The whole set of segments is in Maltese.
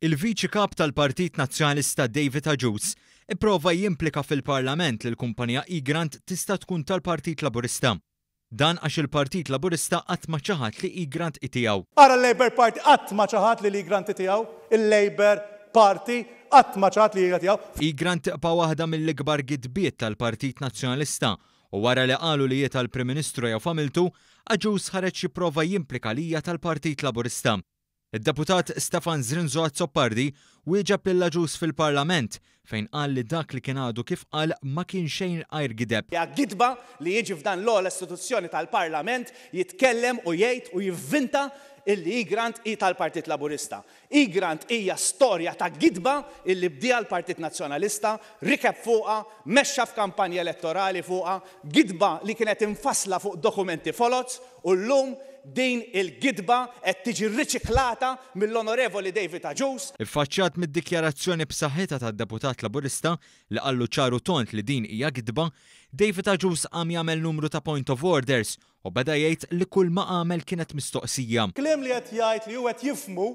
Il-Viċi Kap tal-Partit Nazzjonalista David Hughes ipprova jimplika fil-Parlament li l-kumpanija E-Grant tista' tkun tal-Partit Laburista. Dan għax il-Partit Laburista qatt ma ċaħat li E-Grant itijaw. Ara l-Labour Party qatt ma ċaħat li E-Grant itijaw, il-Labour Party qatt ma ċaħat li itijaw. E-Grant tibqa' waħda mill-ikbar gidbiet tal-Partit Nazzjonalista u wara li qalu li jiet tal-Prim Ministru jew familtu, Hughes ħareġ jipprova jimplika li hija tal-Partit Laburista. Id-deputat Stefan Zrinzo Azzopardi wieġeb lil Hughes fil-Parlament fejn qal li dak li kien għadu kif qal ma kien xejn għajr gideb. Ja gidba li jiġi f'dan l-ogħla istituzzjoni tal-Parlament jitkellem u jgħid u jivvinta illi E-Grant hi tal-Partit Laburista. E-Grant hija storja ta' gidba illi bdija l-Partit Nazzjonalista, rikeb fuqha, mexxa f'kampanja elettorali fuqha, gidba li kienet infassla fuq dokumenti foloz u llum din il-gidba qed tiġi riċiklata mill-Onorevoli David Hughes. Iffaċċjat mid-dikjarazzjoni b'saħħitha tad-deputat Laburista li qallu ċaru tont li din hija gidba, David Hughes qam jagħmel numru ta' point of orders u beda jgħid li kull ma għamel kienet mistoqsija. Kliem li qed jgħid li hu qed jifhmu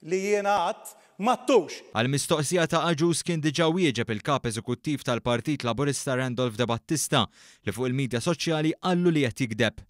li jiena qatt mattux. Għal-mistoqsija ta' Hughes kien diġà wieġeb il-kap eżekuttiv tal-Partit Laburista Randolph De Battista li fuq il-medja soċjali qallu li qed jikdeb.